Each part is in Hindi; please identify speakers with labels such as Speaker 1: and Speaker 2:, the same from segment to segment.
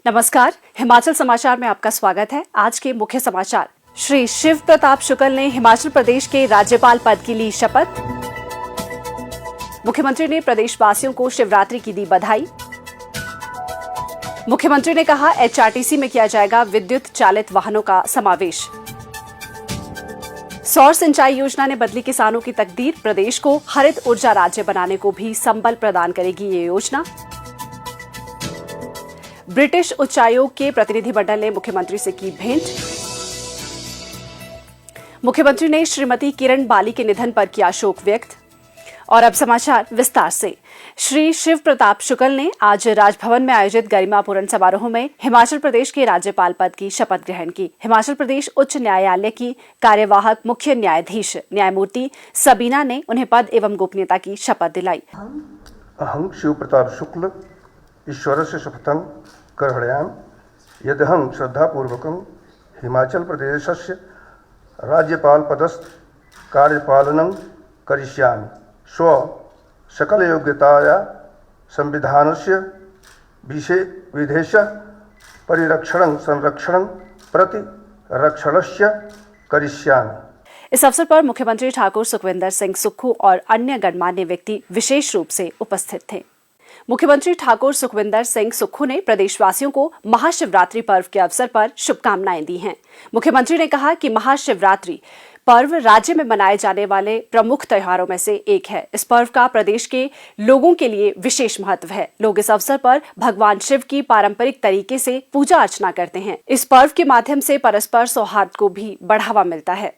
Speaker 1: नमस्कार, हिमाचल समाचार में आपका स्वागत है। आज के मुख्य समाचार। श्री शिव प्रताप शुक्ल ने हिमाचल प्रदेश के राज्यपाल पद की ली शपथ। मुख्यमंत्री ने प्रदेशवासियों को शिवरात्रि की दी बधाई। मुख्यमंत्री ने कहा एचआरटीसी में किया जाएगा विद्युत चालित वाहनों का समावेश। सौर सिंचाई योजना ने बदली किसानों की तकदीर। प्रदेश को हरित ऊर्जा राज्य बनाने को भी संबल प्रदान करेगी ये योजना। ब्रिटिश उच्चायोग के प्रतिनिधिमंडल ने मुख्यमंत्री से की भेंट। मुख्यमंत्री ने श्रीमती किरण बाली के निधन पर किया शोक व्यक्त। और अब समाचार विस्तार से। श्री शिव प्रताप शुक्ल ने आज राजभवन में आयोजित गरिमापूर्ण समारोह में हिमाचल प्रदेश के राज्यपाल पद की शपथ ग्रहण की। हिमाचल प्रदेश उच्च न्यायालय की कार्यवाहक मुख्य न्यायाधीश न्यायमूर्ति सबीना ने उन्हें पद एवं गोपनीयता की शपथ दिलाई।
Speaker 2: अहं शिव प्रताप शुक्ल ईश्वरस्य शपथं ग्रहणामि यदहं श्रद्धापूर्वकं हिमाचल प्रदेशस्य राज्यपालपदस्थ कार्यपालनं करिष्यामि। स्व सकलयोग्यताया संविधानस्य विधेयस्य परिरक्षणं संरक्षणं प्रतिरक्षणस्य करिष्यामि।
Speaker 1: इस अवसर पर मुख्यमंत्री ठाकुर सुखविंदर सिंह सुक्खू और अन्य गणमान्य व्यक्ति विशेष रूप से उपस्थित थे। मुख्यमंत्री ठाकुर सुखविंदर सिंह सुक्खू ने प्रदेशवासियों को महाशिवरात्रि पर्व के अवसर पर शुभकामनाएं दी हैं। मुख्यमंत्री ने कहा कि महाशिवरात्रि पर्व राज्य में मनाए जाने वाले प्रमुख त्योहारों में से एक है। इस पर्व का प्रदेश के लोगों के लिए विशेष महत्व है। लोग इस अवसर पर भगवान शिव की पारंपरिक तरीके से पूजा अर्चना करते हैं। इस पर्व के माध्यम से परस्पर सौहार्द को भी बढ़ावा मिलता है।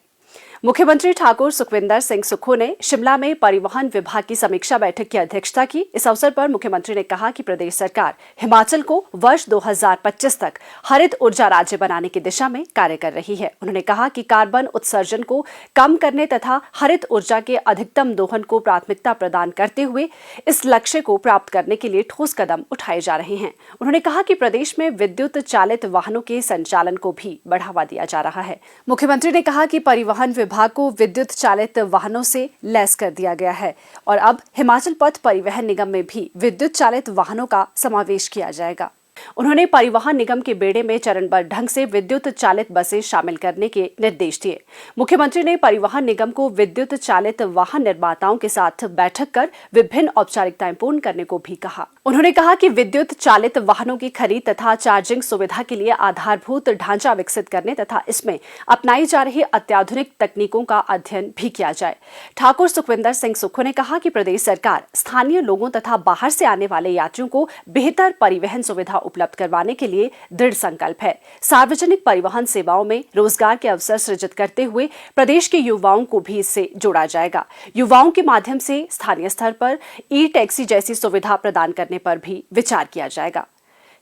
Speaker 1: मुख्यमंत्री ठाकुर सुखविंदर सिंह सुक्खू ने शिमला में परिवहन विभाग की समीक्षा बैठक की अध्यक्षता की। इस अवसर पर मुख्यमंत्री ने कहा कि प्रदेश सरकार हिमाचल को वर्ष 2025 तक हरित ऊर्जा राज्य बनाने की दिशा में कार्य कर रही है। उन्होंने कहा कि कार्बन उत्सर्जन को कम करने तथा हरित ऊर्जा के अधिकतम दोहन को प्राथमिकता प्रदान करते हुए इस लक्ष्य को प्राप्त करने के लिए ठोस कदम उठाए जा रहे हैं। उन्होंने कहा कि प्रदेश में विद्युत चालित वाहनों के संचालन को भी बढ़ावा दिया जा रहा है। मुख्यमंत्री ने कहा कि परिवहन विभाग को विद्युत चालित वाहनों से लैस कर दिया गया है और अब हिमाचल पथ परिवहन निगम में भी विद्युत चालित वाहनों का समावेश किया जाएगा। उन्होंने परिवहन निगम के बेड़े में चरणबद्ध ढंग से विद्युत चालित बसें शामिल करने के निर्देश दिए। मुख्यमंत्री ने परिवहन निगम को विद्युत चालित वाहन निर्माताओं के साथ बैठक कर विभिन्न औपचारिकताएं पूर्ण करने को भी कहा। उन्होंने कहा कि विद्युत चालित वाहनों की खरीद तथा चार्जिंग सुविधा के लिए आधारभूत ढांचा विकसित करने तथा इसमें अपनाई जा रही अत्याधुनिक तकनीकों का अध्ययन भी किया जाए। ठाकुर सुखविंदर सिंह सुक्खू ने कहा कि प्रदेश सरकार स्थानीय लोगों तथा बाहर से आने वाले यात्रियों को बेहतर परिवहन सुविधा उपलब्ध करवाने के लिए दृढ़ संकल्प है। सार्वजनिक परिवहन सेवाओं में रोजगार के अवसर सृजित करते हुए प्रदेश के युवाओं को भी इससे जोड़ा जाएगा। युवाओं के माध्यम से स्थानीय स्तर पर ई टैक्सी जैसी सुविधा प्रदान करने पर भी विचार किया जाएगा।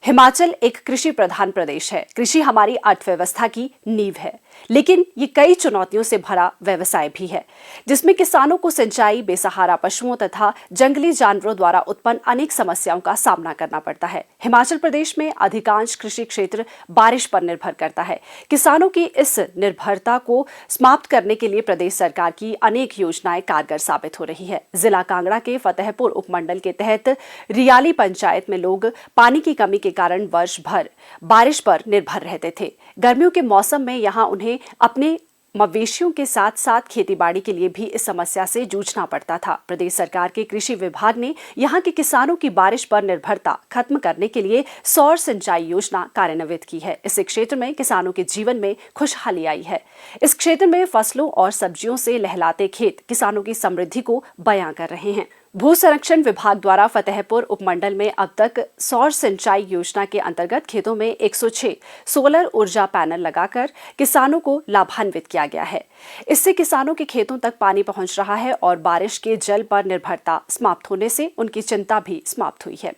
Speaker 1: हिमाचल एक कृषि प्रधान प्रदेश है। कृषि हमारी अर्थव्यवस्था की नींव है, लेकिन ये कई चुनौतियों से भरा व्यवसाय भी है, जिसमें किसानों को सिंचाई, बेसहारा पशुओं तथा जंगली जानवरों द्वारा उत्पन्न अनेक समस्याओं का सामना करना पड़ता है। हिमाचल प्रदेश में अधिकांश कृषि क्षेत्र बारिश पर निर्भर करता है। किसानों की इस निर्भरता को समाप्त करने के लिए प्रदेश सरकार की अनेक योजनाएं कारगर साबित हो रही है। जिला कांगड़ा के फतेहपुर उपमंडल के तहत रियाली पंचायत में लोग पानी की कमी के कारण वर्ष भर बारिश पर निर्भर रहते थे। गर्मियों के मौसम में यहां उन्हें अपने मवेशियों के साथ साथ खेतीबाड़ी के लिए भी इस समस्या से जूझना पड़ता था। प्रदेश सरकार के कृषि विभाग ने यहां के किसानों की बारिश पर निर्भरता खत्म करने के लिए सौर सिंचाई योजना कार्यान्वित की है। इस क्षेत्र में किसानों के जीवन में खुशहाली आई है। इस क्षेत्र में फसलों और सब्जियों से लहलाते खेत किसानों की समृद्धि को बयां कर रहे हैं। भू संरक्षण विभाग द्वारा फतेहपुर उपमंडल में अब तक सौर सिंचाई योजना के अंतर्गत खेतों में 106 सोलर ऊर्जा पैनल लगाकर किसानों को लाभान्वित किया गया है। इससे किसानों के खेतों तक पानी पहुंच रहा है और बारिश के जल पर निर्भरता समाप्त होने से उनकी चिंता भी समाप्त हुई है।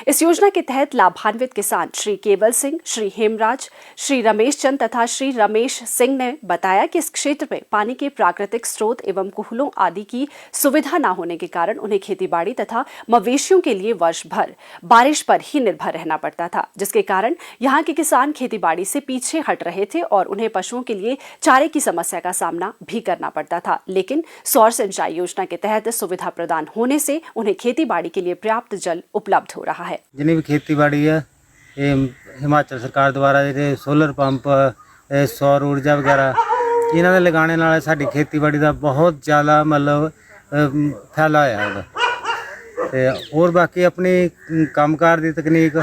Speaker 1: इस योजना के तहत लाभान्वित किसान श्री केवल सिंह, श्री हेमराज, श्री रमेश चंद तथा श्री रमेश सिंह ने बताया कि इस क्षेत्र में पानी के प्राकृतिक स्रोत एवं कुहलों आदि की सुविधा न होने के कारण उन्हें खेतीबाड़ी तथा मवेशियों के लिए वर्ष भर बारिश पर ही निर्भर रहना पड़ता था, जिसके कारण यहाँ के किसान खेतीबाड़ी से पीछे हट रहे थे और उन्हें पशुओं के लिए चारे की समस्या का सामना भी करना पड़ता था। लेकिन सौर सिंचाई योजना के तहत सुविधा प्रदान होने से उन्हें खेतीबाड़ी के लिए पर्याप्त जल उपलब्ध हो रहा है।
Speaker 3: जिन्हें भी खेती बाड़ी है ये हिमाचल सरकार द्वारा ਜਿਹੜੇ सोलर पंप सौर ऊर्जा वगैरह ਇਹਨਾਂ ਦੇ ਲਗਾਉਣੇ ਨਾਲ ਸਾਡੀ ਖੇਤੀਬਾੜੀ ਦਾ ਬਹੁਤ ਜ਼ਿਆਦਾ ਮਤਲਬ ਫੈਲਾ ਹੋਇਆ ਹੈਗਾ। ਤੇ ਹੋਰ ਬਾਕੀ ਆਪਣੀ ਕੰਮਕਾਰ ਦੀ ਤਕਨੀਕ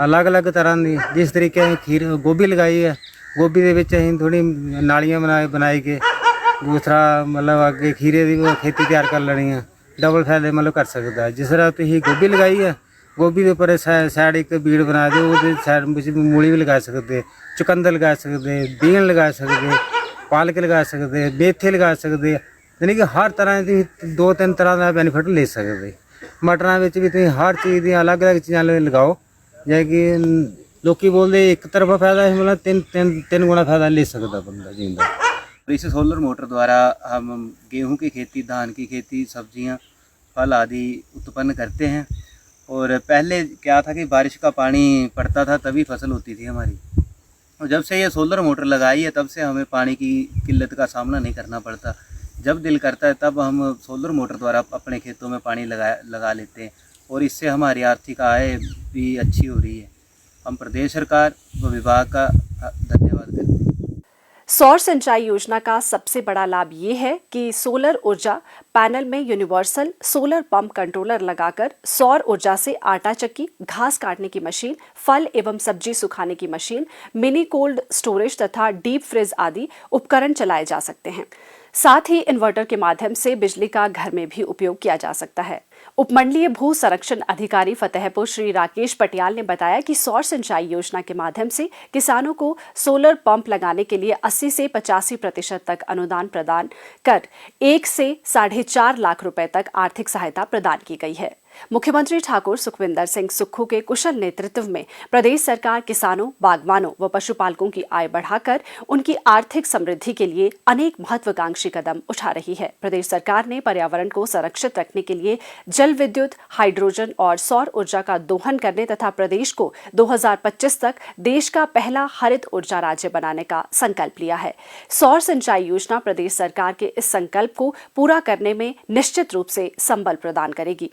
Speaker 3: ਅਲੱਗ-ਅਲੱਗ ਤਰ੍ਹਾਂ ਦੀ, ਜਿਸ ਤਰੀਕੇ ਅਸੀਂ ਗੋਭੀ ਲਗਾਈ ਹੈ, ਗੋਭੀ ਦੇ ਵਿੱਚ ਅਸੀਂ ਥੋੜੀ ਨਾਲੀਆਂ ਬਣਾਈ ਕੇ ਦੂਸਰਾ ਮਤਲਬ ਅੱਗੇ ਖੀਰੇ ਦੀ ਖੇਤੀ ਤਿਆਰ ਕਰ ਲੈਣੀ ਹੈ, ਡਬਲ ਫਾਇਦੇ ਮਤਲਬ ਕਰ ਸਕਦਾ। ਜਿਸ ਤਰ੍ਹਾਂ ਤੁਸੀਂ ਗੋਭੀ ਲਗਾਈ ਹੈ, ਗੋਭੀ ਦੇ ਉੱਪਰ ਸਾਈਡ ਇੱਕ ਬੀੜ ਬਣਾ ਦਿਓ, ਉਹਦੇ ਸਾਈਡ ਵਿੱਚ ਮੂਲੀ ਵੀ ਲਗਾ ਸਕਦੇ, ਚੁਕੰਦਰ ਲਗਾ ਸਕਦੇ, ਬੀਨ ਲਗਾ ਸਕਦੇ, ਪਾਲਕ ਲਗਾ ਸਕਦੇ, ਮੇਥੇ ਲਗਾ ਸਕਦੇ, ਯਾਨੀ ਕਿ ਹਰ ਤਰ੍ਹਾਂ ਦੀ 2-3 ਤਰ੍ਹਾਂ ਦਾ ਬੈਨੀਫਿਟ ਲੈ ਸਕਦੇ। ਮਟਰਾਂ ਵਿੱਚ ਵੀ ਤੁਸੀਂ ਹਰ ਚੀਜ਼ ਦੀਆਂ ਅਲੱਗ-ਅਲੱਗ ਚੀਜ਼ਾਂ ਲਗਾਓ, ਜਿਵੇਂ ਕਿ ਲੋਕੀ बोलते एक तरफा फायदा है, मतलब तीन गुना फायदा ले सकता बंदा जिंदा।
Speaker 4: इस सोलर मोटर द्वारा हम गेहूं की खेती, धान की खेती, सब्जियां, फल आदि उत्पन्न करते हैं। और पहले क्या था कि बारिश का पानी पड़ता था तभी फसल होती थी हमारी, और जब से ये सोलर मोटर लगाई है तब से हमें पानी की किल्लत का सामना नहीं करना पड़ता। जब दिल करता है तब हम सोलर मोटर द्वारा अपने खेतों में पानी लगा लेते हैं, और इससे हमारी आर्थिक आय भी अच्छी हो रही है। हम प्रदेश सरकार व विभाग का धन्यवाद करते हैं।
Speaker 1: सौर सिंचाई योजना का सबसे बड़ा लाभ ये है कि सोलर ऊर्जा पैनल में यूनिवर्सल सोलर पंप कंट्रोलर लगाकर सौर ऊर्जा से आटा चक्की, घास काटने की मशीन, फल एवं सब्जी सुखाने की मशीन, मिनी कोल्ड स्टोरेज तथा डीप फ्रिज आदि उपकरण चलाए जा सकते हैं। साथ ही इन्वर्टर के माध्यम से बिजली का घर में भी उपयोग किया जा सकता है। उपमंडलीय भू संरक्षण अधिकारी फतेहपुर श्री राकेश पटियाल ने बताया कि सौर सिंचाई योजना के माध्यम से किसानों को सोलर पंप लगाने के लिए 80 से 85% तक अनुदान प्रदान कर 1 से 4.5 लाख रुपए तक आर्थिक सहायता प्रदान की गई है। मुख्यमंत्री ठाकुर सुखविंदर सिंह सुक्खू के कुशल नेतृत्व में प्रदेश सरकार किसानों, बागवानों व पशुपालकों की आय बढ़ाकर उनकी आर्थिक समृद्धि के लिए अनेक महत्वाकांक्षी कदम उठा रही है। प्रदेश सरकार ने पर्यावरण को संरक्षित रखने के लिए जल विद्युत, हाइड्रोजन और सौर ऊर्जा का दोहन करने तथा प्रदेश को 2025 तक देश का पहला हरित ऊर्जा राज्य बनाने का संकल्प लिया है। सौर सिंचाई योजना प्रदेश सरकार के इस संकल्प को पूरा करने में निश्चित रूप से संबल प्रदान करेगी।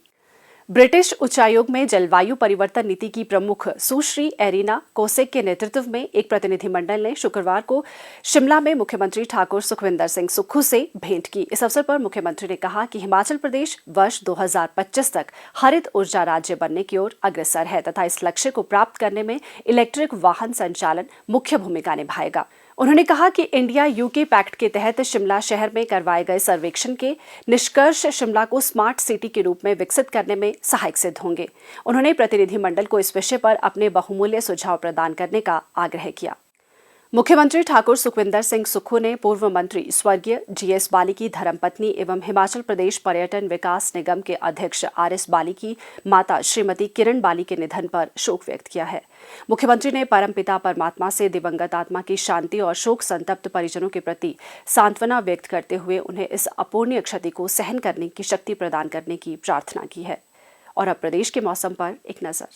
Speaker 1: ब्रिटिश उच्चायोग में जलवायु परिवर्तन नीति की प्रमुख सुश्री एरिना कोसेक के नेतृत्व में एक प्रतिनिधिमंडल ने शुक्रवार को शिमला में मुख्यमंत्री ठाकुर सुखविंदर सिंह सुक्खू से भेंट की। इस अवसर पर मुख्यमंत्री ने कहा कि हिमाचल प्रदेश वर्ष 2025 तक हरित ऊर्जा राज्य बनने की ओर अग्रसर है तथा इस लक्ष्य को प्राप्त करने में इलेक्ट्रिक वाहन संचालन मुख्य भूमिका निभाएगा। उन्होंने कहा कि इंडिया यूके पैक्ट के तहत शिमला शहर में करवाए गए सर्वेक्षण के निष्कर्ष शिमला को स्मार्ट सिटी के रूप में विकसित करने में सहायक सिद्ध होंगे। उन्होंने प्रतिनिधिमंडल को इस विषय पर अपने बहुमूल्य सुझाव प्रदान करने का आग्रह किया। मुख्यमंत्री ठाकुर सुखविंदर सिंह सुक्खू ने पूर्व मंत्री स्वर्गीय GS बाली की धर्मपत्नी एवं हिमाचल प्रदेश पर्यटन विकास निगम के अध्यक्ष RS बाली की माता श्रीमती किरण बाली के निधन पर शोक व्यक्त किया है। मुख्यमंत्री ने परमपिता परमात्मा से दिवंगत आत्मा की शांति और शोक संतप्त परिजनों के प्रति सांत्वना व्यक्त करते हुए उन्हें इस अपूर्णीय क्षति को सहन करने की शक्ति प्रदान करने की प्रार्थना की है। और अब प्रदेश के मौसम पर एक नजर।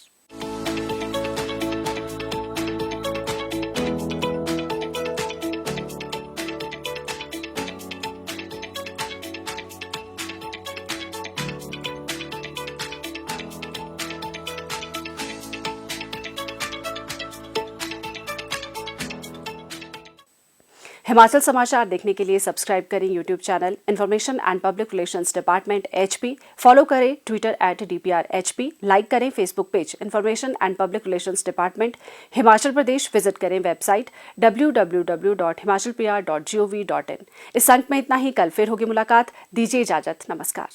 Speaker 1: हिमाचल समाचार देखने के लिए सब्सक्राइब करें YouTube channel information and public relations department HP, follow करें ट्विटर @DPRHP, लाइक करें Facebook page information and public relations department Himachal Pradesh, visit करें वेबसाइट www.himachalpr.gov.in। इस अंक में इतना ही। कल फिर होगी मुलाकात। दीजिए इजाजत। नमस्कार।